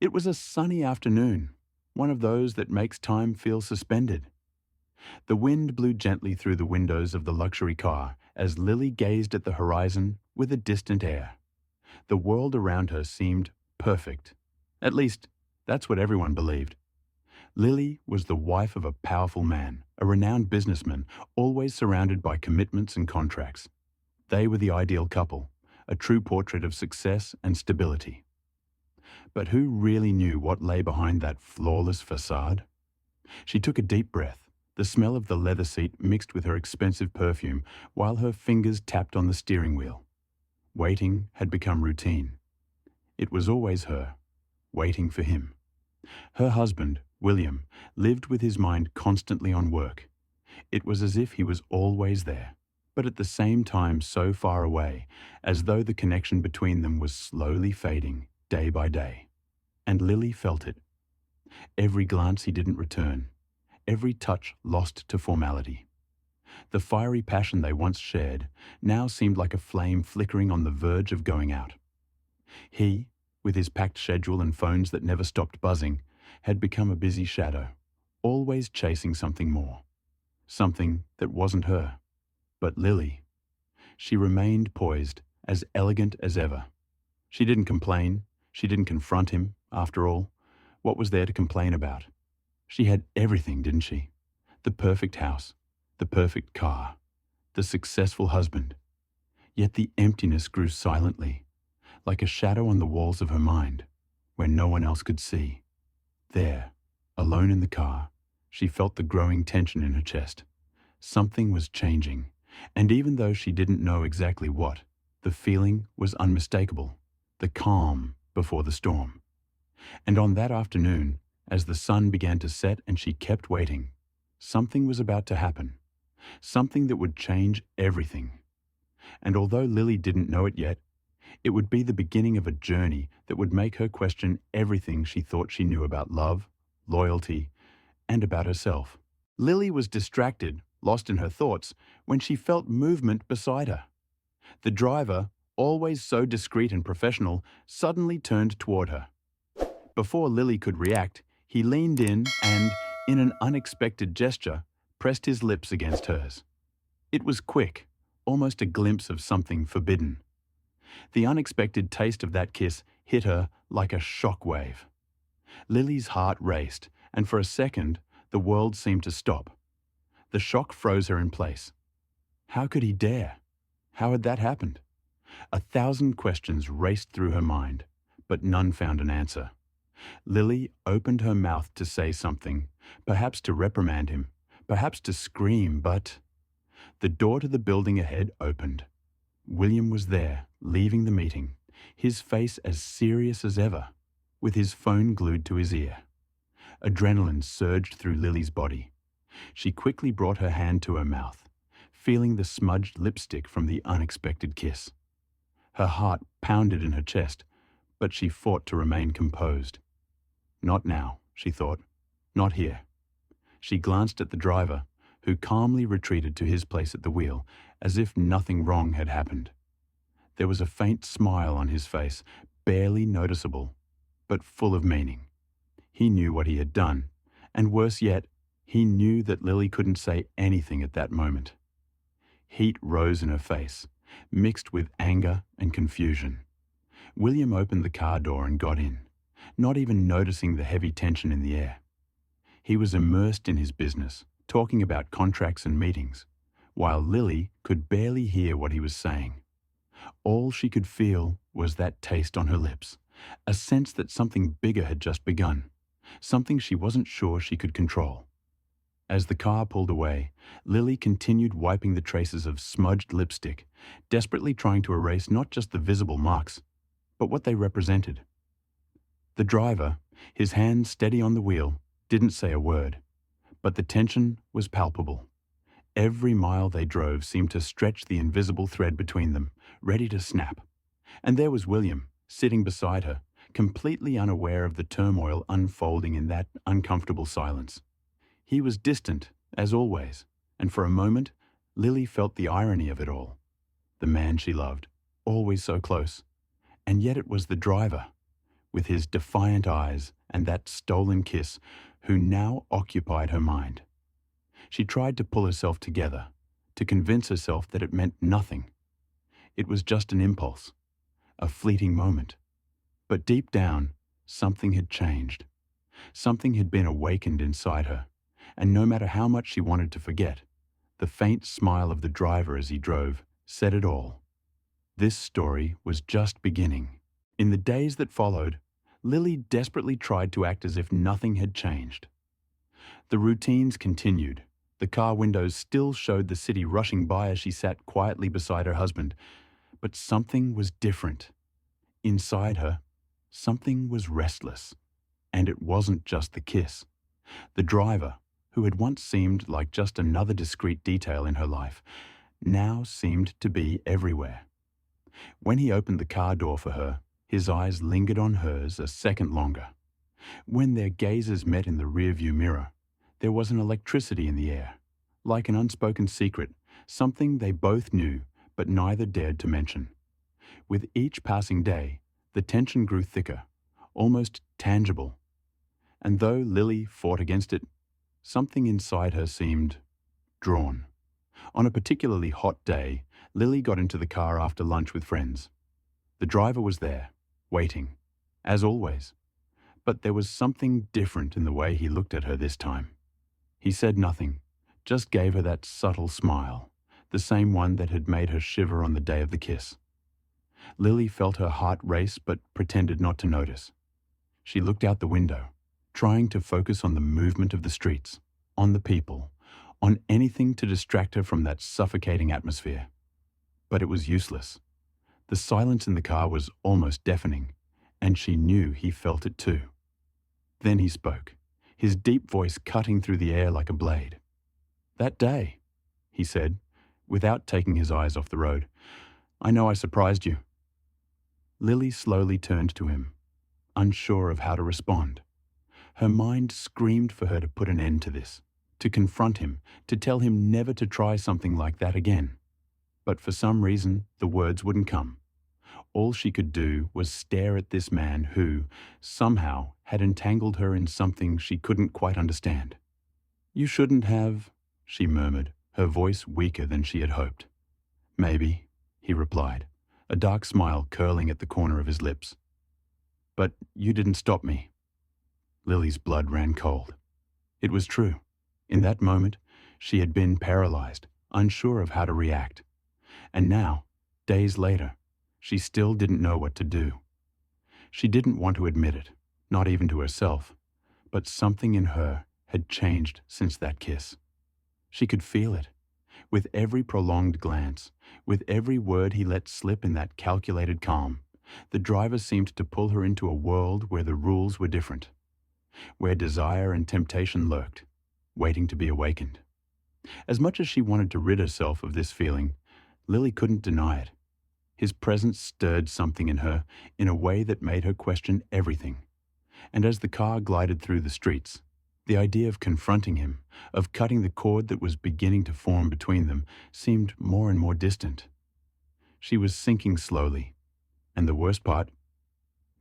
It was a sunny afternoon, one of those that makes time feel suspended. The wind blew gently through the windows of the luxury car as Lily gazed at the horizon with a distant air. The world around her seemed perfect. At least, that's what everyone believed. Lily was the wife of a powerful man, a renowned businessman, always surrounded by commitments and contracts. They were the ideal couple, a true portrait of success and stability. But who really knew what lay behind that flawless facade? She took a deep breath, the smell of the leather seat mixed with her expensive perfume, while her fingers tapped on the steering wheel. Waiting had become routine. It was always her, waiting for him. Her husband, William, lived with his mind constantly on work. It was as if he was always there, but at the same time so far away, as though the connection between them was slowly fading, day by day. And Lily felt it. Every glance he didn't return, every touch lost to formality. The fiery passion they once shared now seemed like a flame flickering on the verge of going out. He, with his packed schedule and phones that never stopped buzzing, had become a busy shadow, always chasing something more. Something that wasn't her. But Lily, she remained poised, as elegant as ever. She didn't complain, she didn't confront him, after all. What was there to complain about? She had everything, didn't she? The perfect house, the perfect car, the successful husband. Yet the emptiness grew silently, like a shadow on the walls of her mind, where no one else could see. There, alone in the car, she felt the growing tension in her chest. Something was changing, and even though she didn't know exactly what, the feeling was unmistakable, the calm before the storm. And on that afternoon, as the sun began to set and she kept waiting, something was about to happen, something that would change everything. And although Lily didn't know it yet, it would be the beginning of a journey that would make her question everything she thought she knew about love, loyalty, and about herself. Lily was distracted, lost in her thoughts, when she felt movement beside her. The driver, always so discreet and professional, suddenly turned toward her. Before Lily could react, he leaned in and, in an unexpected gesture, pressed his lips against hers. It was quick, almost a glimpse of something forbidden. The unexpected taste of that kiss hit her like a shock wave. Lily's heart raced, and for a second, the world seemed to stop. The shock froze her in place. How could he dare? How had that happened? 1,000 questions raced through her mind, but none found an answer. Lily opened her mouth to say something, perhaps to reprimand him, perhaps to scream, but the door to the building ahead opened. William was there, leaving the meeting, his face as serious as ever, with his phone glued to his ear. Adrenaline surged through Lily's body. She quickly brought her hand to her mouth, feeling the smudged lipstick from the unexpected kiss. Her heart pounded in her chest, but she fought to remain composed. Not now, she thought. Not here. She glanced at the driver, who calmly retreated to his place at the wheel, as if nothing wrong had happened. There was a faint smile on his face, barely noticeable, but full of meaning. He knew what he had done, and worse yet, he knew that Lily couldn't say anything at that moment. Heat rose in her face, mixed with anger and confusion. William opened the car door and got in, not even noticing the heavy tension in the air. He was immersed in his business, talking about contracts and meetings, while Lily could barely hear what he was saying. All she could feel was that taste on her lips, a sense that something bigger had just begun, something she wasn't sure she could control. As the car pulled away, Lily continued wiping the traces of smudged lipstick, desperately trying to erase not just the visible marks, but what they represented. The driver, his hand steady on the wheel, didn't say a word, but the tension was palpable. Every mile they drove seemed to stretch the invisible thread between them, ready to snap. And there was William, sitting beside her, completely unaware of the turmoil unfolding in that uncomfortable silence. He was distant, as always, and for a moment, Lily felt the irony of it all. The man she loved, always so close, and yet it was the driver. with his defiant eyes and that stolen kiss, who now occupied her mind. She tried to pull herself together, to convince herself that it meant nothing. It was just an impulse, a fleeting moment. But deep down, something had changed. Something had been awakened inside her, and no matter how much she wanted to forget, the faint smile of the driver as he drove said it all. This story was just beginning. In the days that followed, Lily desperately tried to act as if nothing had changed. The routines continued. The car windows still showed the city rushing by as she sat quietly beside her husband. But something was different. Inside her, something was restless. And it wasn't just the kiss. The driver, who had once seemed like just another discrete detail in her life, now seemed to be everywhere. When he opened the car door for her, his eyes lingered on hers a second longer. When their gazes met in the rearview mirror, there was an electricity in the air, like an unspoken secret, something they both knew but neither dared to mention. With each passing day, the tension grew thicker, almost tangible. And though Lily fought against it, something inside her seemed drawn. On a particularly hot day, Lily got into the car after lunch with friends. The driver was there, waiting, as always. But there was something different in the way he looked at her this time. He said nothing, just gave her that subtle smile, the same one that had made her shiver on the day of the kiss. Lily felt her heart race but pretended not to notice. She looked out the window, trying to focus on the movement of the streets, on the people, on anything to distract her from that suffocating atmosphere. But it was useless. The silence in the car was almost deafening, and she knew he felt it too. Then he spoke, his deep voice cutting through the air like a blade. "That day," he said, without taking his eyes off the road, "I know I surprised you." Lily slowly turned to him, unsure of how to respond. Her mind screamed for her to put an end to this, to confront him, to tell him never to try something like that again. But for some reason, the words wouldn't come. All she could do was stare at this man who, somehow, had entangled her in something she couldn't quite understand. "You shouldn't have," she murmured, her voice weaker than she had hoped. "Maybe," he replied, a dark smile curling at the corner of his lips. "But you didn't stop me." Lily's blood ran cold. It was true. In that moment, she had been paralyzed, unsure of how to react. And now, days later, she still didn't know what to do. She didn't want to admit it, not even to herself, but something in her had changed since that kiss. She could feel it. With every prolonged glance, with every word he let slip in that calculated calm, the driver seemed to pull her into a world where the rules were different, where desire and temptation lurked, waiting to be awakened. As much as she wanted to rid herself of this feeling, Lily couldn't deny it. His presence stirred something in her in a way that made her question everything. And as the car glided through the streets, the idea of confronting him, of cutting the cord that was beginning to form between them, seemed more and more distant. She was sinking slowly, and the worst part,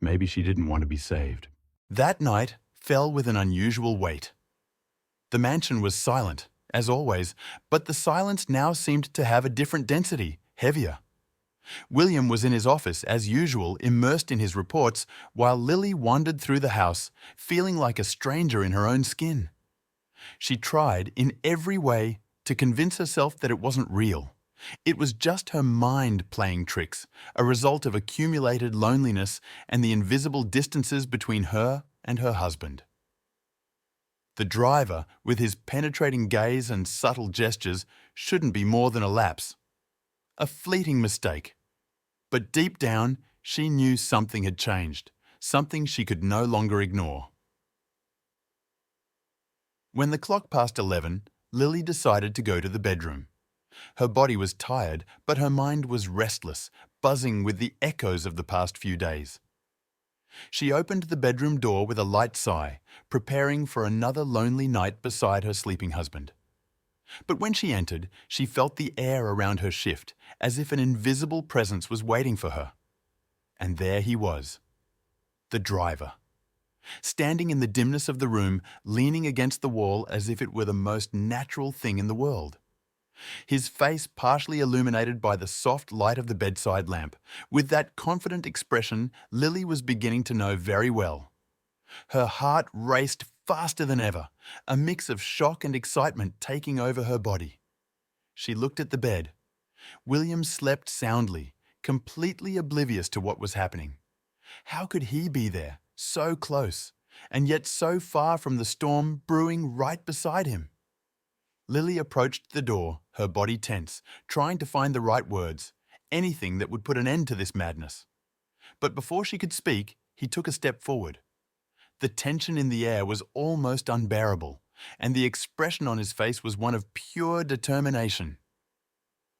maybe she didn't want to be saved. That night fell with an unusual weight. The mansion was silent, as always, but the silence now seemed to have a different density, heavier. William was in his office, as usual, immersed in his reports, while Lily wandered through the house, feeling like a stranger in her own skin. She tried, in every way, to convince herself that it wasn't real. It was just her mind playing tricks, a result of accumulated loneliness and the invisible distances between her and her husband. The driver, with his penetrating gaze and subtle gestures, shouldn't be more than a lapse. A fleeting mistake. But deep down, she knew something had changed, something she could no longer ignore. When the clock passed 11, Lily decided to go to the bedroom. Her body was tired, but her mind was restless, buzzing with the echoes of the past few days. She opened the bedroom door with a light sigh, preparing for another lonely night beside her sleeping husband. But when she entered, she felt the air around her shift, as if an invisible presence was waiting for her. And there he was. the driver. Standing in the dimness of the room, leaning against the wall as if it were the most natural thing in the world. His face partially illuminated by the soft light of the bedside lamp, with that confident expression Lily was beginning to know very well. Her heart raced faster than ever, a mix of shock and excitement taking over her body. She looked at the bed. William slept soundly, completely oblivious to what was happening. How could he be there, so close, and yet so far from the storm brewing right beside him? Lily approached the door, her body tense, trying to find the right words, anything that would put an end to this madness. But before she could speak, he took a step forward. The tension in the air was almost unbearable, and the expression on his face was one of pure determination.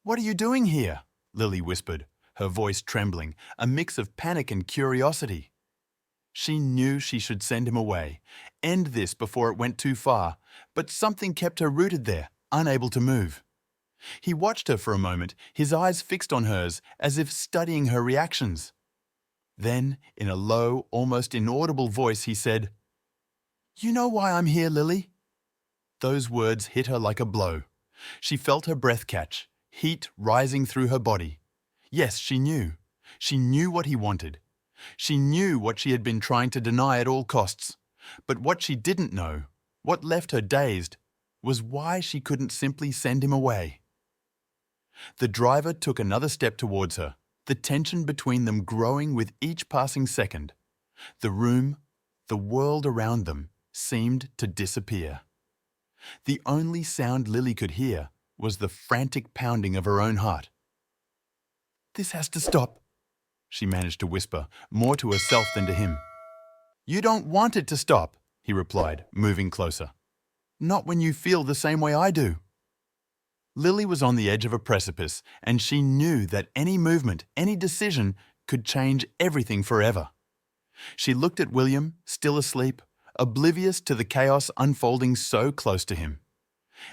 "What are you doing here?" Lily whispered, her voice trembling, a mix of panic and curiosity. She knew she should send him away, end this before it went too far, but something kept her rooted there, unable to move. He watched her for a moment, his eyes fixed on hers, as if studying her reactions. Then, in a low, almost inaudible voice, he said, "You know why I'm here, Lily?" Those words hit her like a blow. She felt her breath catch, heat rising through her body. Yes, she knew. She knew what he wanted. She knew what she had been trying to deny at all costs. But what she didn't know, what left her dazed, was why she couldn't simply send him away. The driver took another step towards her, the tension between them growing with each passing second. The room, the world around them, seemed to disappear. The only sound Lily could hear was the frantic pounding of her own heart. "This has to stop," she managed to whisper, more to herself than to him. "You don't want it to stop," he replied, moving closer. "Not when you feel the same way I do." Lily was on the edge of a precipice, and she knew that any movement, any decision, could change everything forever. She looked at William, still asleep, oblivious to the chaos unfolding so close to him.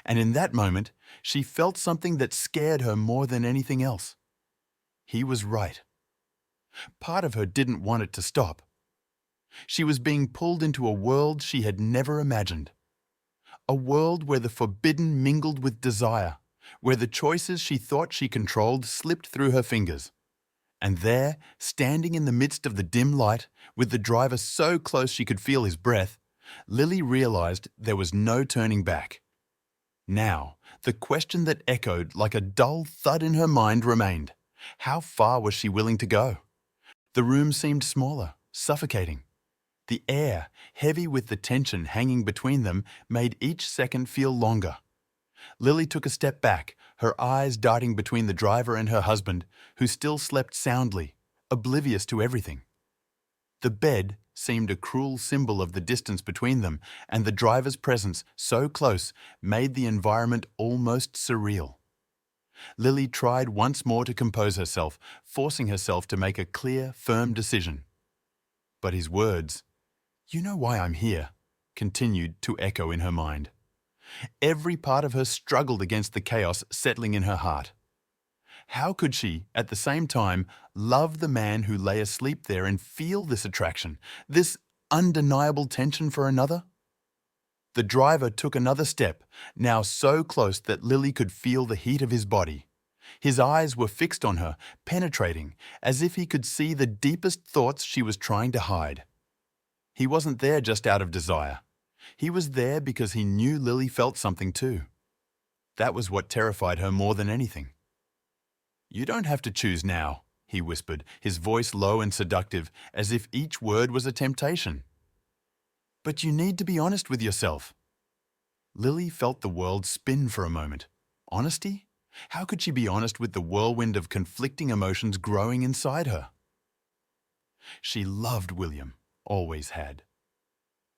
And in that moment, she felt something that scared her more than anything else. He was right. Part of her didn't want it to stop. She was being pulled into a world she had never imagined. A world where the forbidden mingled with desire, where the choices she thought she controlled slipped through her fingers. And there, standing in the midst of the dim light, with the driver so close she could feel his breath, Lily realized there was no turning back. Now, the question that echoed like a dull thud in her mind remained. How far was she willing to go? The room seemed smaller, suffocating. The air, heavy with the tension hanging between them, made each second feel longer. Lily took a step back, her eyes darting between the driver and her husband, who still slept soundly, oblivious to everything. The bed seemed a cruel symbol of the distance between them, and the driver's presence, so close, made the environment almost surreal. Lily tried once more to compose herself, forcing herself to make a clear, firm decision. But his words, "You know why I'm here," continued to echo in her mind. Every part of her struggled against the chaos settling in her heart. How could she, at the same time, love the man who lay asleep there and feel this attraction, this undeniable tension for another? The driver took another step, now so close that Lily could feel the heat of his body. His eyes were fixed on her, penetrating, as if he could see the deepest thoughts she was trying to hide. He wasn't there just out of desire. He was there because he knew Lily felt something too. That was what terrified her more than anything. "You don't have to choose now," he whispered, his voice low and seductive, as if each word was a temptation. "But you need to be honest with yourself." Lily felt the world spin for a moment. Honesty? How could she be honest with the whirlwind of conflicting emotions growing inside her? She loved William, always had.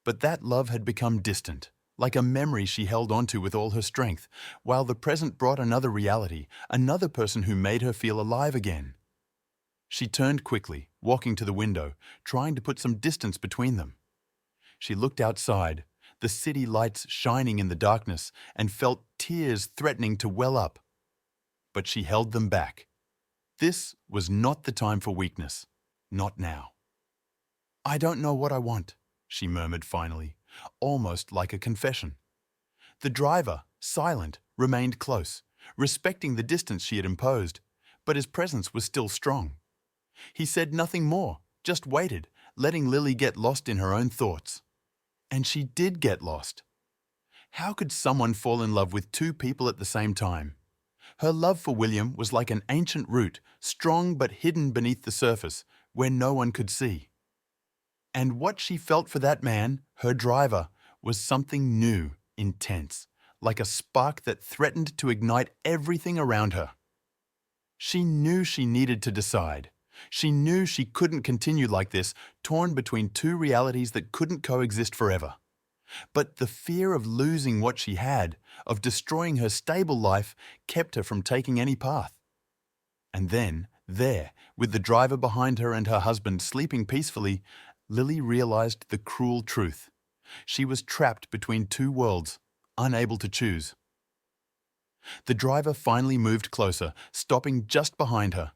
But that love had become distant, like a memory she held onto with all her strength, while the present brought another reality, another person who made her feel alive again. She turned quickly, walking to the window, trying to put some distance between them. She looked outside, the city lights shining in the darkness, and felt tears threatening to well up. But she held them back. This was not the time for weakness. Not now. "I don't know what I want," she murmured finally, almost like a confession. The driver, silent, remained close, respecting the distance she had imposed, but his presence was still strong. He said nothing more, just waited, letting Lily get lost in her own thoughts. And she did get lost. How could someone fall in love with two people at the same time? Her love for William was like an ancient root, strong but hidden beneath the surface, where no one could see. And what she felt for that man, her driver, was something new, intense, like a spark that threatened to ignite everything around her. She knew she needed to decide. She knew she couldn't continue like this, torn between two realities that couldn't coexist forever. But the fear of losing what she had, of destroying her stable life, kept her from taking any path. And then, there, with the driver behind her and her husband sleeping peacefully, Lily realized the cruel truth. She was trapped between two worlds, unable to choose. The driver finally moved closer, stopping just behind her.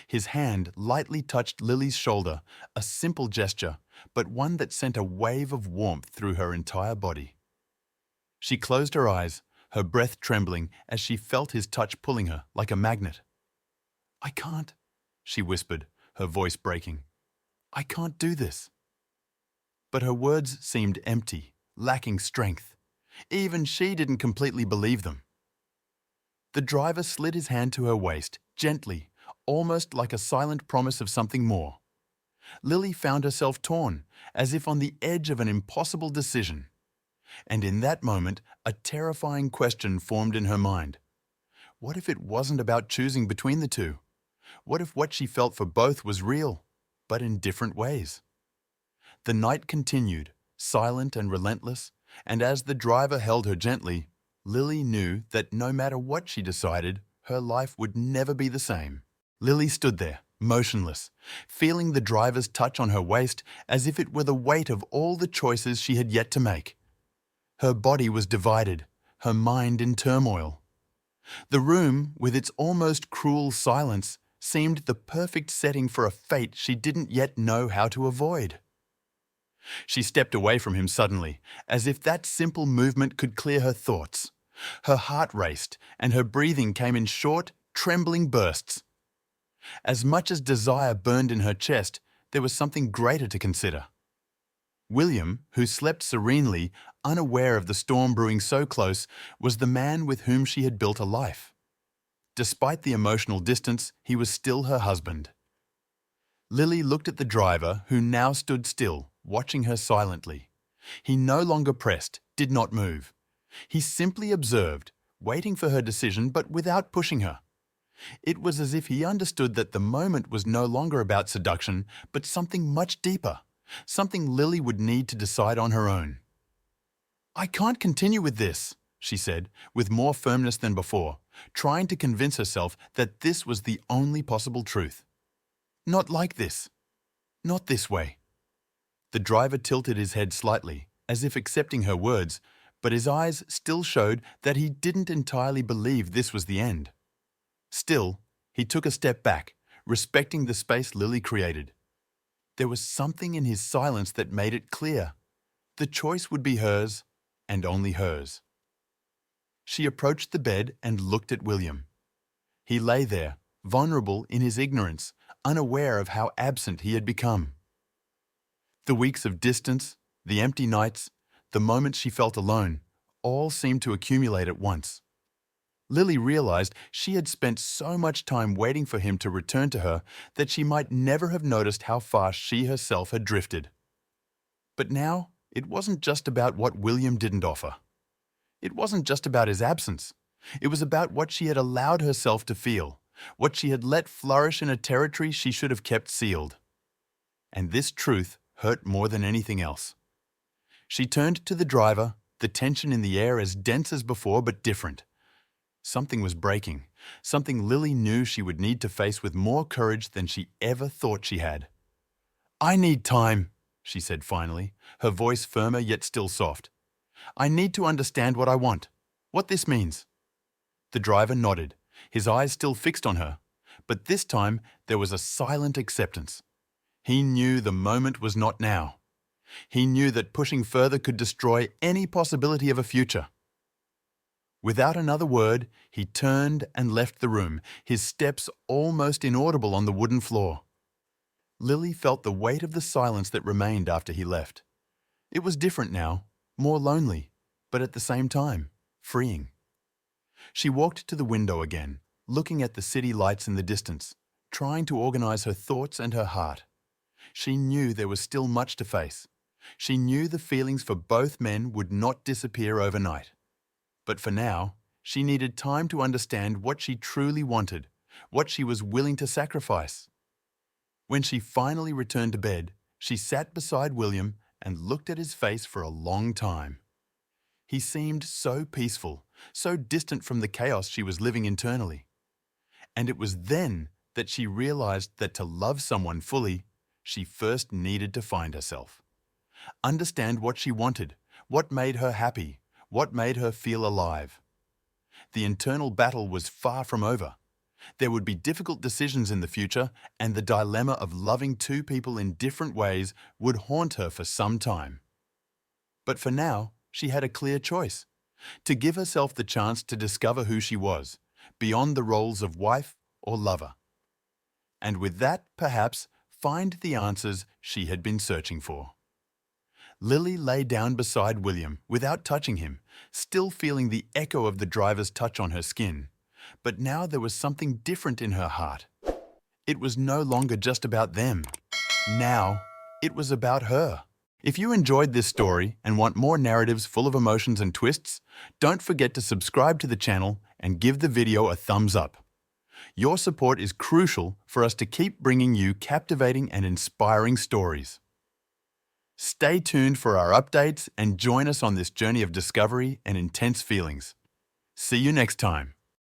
His hand lightly touched Lily's shoulder, a simple gesture, but one that sent a wave of warmth through her entire body. She closed her eyes, her breath trembling as she felt his touch pulling her like a magnet. "I can't," she whispered, her voice breaking. "I can't do this." But her words seemed empty, lacking strength. Even she didn't completely believe them. The driver slid his hand to her waist, gently, almost like a silent promise of something more. Lily found herself torn, as if on the edge of an impossible decision. And in that moment, a terrifying question formed in her mind. What if it wasn't about choosing between the two? What if what she felt for both was real, but in different ways? The night continued, silent and relentless, and as the driver held her gently, Lily knew that no matter what she decided, her life would never be the same. Lily stood there, motionless, feeling the driver's touch on her waist as if it were the weight of all the choices she had yet to make. Her body was divided, her mind in turmoil. The room, with its almost cruel silence, seemed the perfect setting for a fate she didn't yet know how to avoid. She stepped away from him suddenly, as if that simple movement could clear her thoughts. Her heart raced, and her breathing came in short, trembling bursts. As much as desire burned in her chest, there was something greater to consider. William, who slept serenely, unaware of the storm brewing so close, was the man with whom she had built a life. Despite the emotional distance, he was still her husband. Lily looked at the driver, who now stood still, watching her silently. He no longer pressed, did not move. He simply observed, waiting for her decision but without pushing her. It was as if he understood that the moment was no longer about seduction, but something much deeper, something Lily would need to decide on her own. "I can't continue with this," she said, with more firmness than before, trying to convince herself that this was the only possible truth. "Not like this. Not this way." The driver tilted his head slightly, as if accepting her words, but his eyes still showed that he didn't entirely believe this was the end. Still, he took a step back, respecting the space Lily created. There was something in his silence that made it clear. The choice would be hers, and only hers. She approached the bed and looked at William. He lay there, vulnerable in his ignorance, unaware of how absent he had become. The weeks of distance, the empty nights, the moments she felt alone, all seemed to accumulate at once. Lily realized she had spent so much time waiting for him to return to her that she might never have noticed how far she herself had drifted. But now, it wasn't just about what William didn't offer. It wasn't just about his absence. It was about what she had allowed herself to feel, what she had let flourish in a territory she should have kept sealed. And this truth hurt more than anything else. She turned to the driver, the tension in the air as dense as before but different. Something was breaking, something Lily knew she would need to face with more courage than she ever thought she had. "I need time," she said finally, her voice firmer yet still soft. "I need to understand what I want, what this means." The driver nodded, his eyes still fixed on her, but this time there was a silent acceptance. He knew the moment was not now. He knew that pushing further could destroy any possibility of a future. Without another word, he turned and left the room, his steps almost inaudible on the wooden floor. Lily felt the weight of the silence that remained after he left. It was different now, more lonely, but at the same time, freeing. She walked to the window again, looking at the city lights in the distance, trying to organize her thoughts and her heart. She knew there was still much to face. She knew the feelings for both men would not disappear overnight. But for now, she needed time to understand what she truly wanted, what she was willing to sacrifice. When she finally returned to bed, she sat beside William and looked at his face for a long time. He seemed so peaceful, so distant from the chaos she was living internally. And it was then that she realized that to love someone fully, she first needed to find herself. Understand what she wanted, what made her happy, what made her feel alive. The internal battle was far from over. There would be difficult decisions in the future, and the dilemma of loving two people in different ways would haunt her for some time. But for now, she had a clear choice: to give herself the chance to discover who she was, beyond the roles of wife or lover. And with that, perhaps, find the answers she had been searching for. Lily lay down beside William without touching him, still feeling the echo of the driver's touch on her skin. But now there was something different in her heart. It was no longer just about them. Now, it was about her. If you enjoyed this story and want more narratives full of emotions and twists, don't forget to subscribe to the channel and give the video a thumbs up. Your support is crucial for us to keep bringing you captivating and inspiring stories. Stay tuned for our updates and join us on this journey of discovery and intense feelings. See you next time.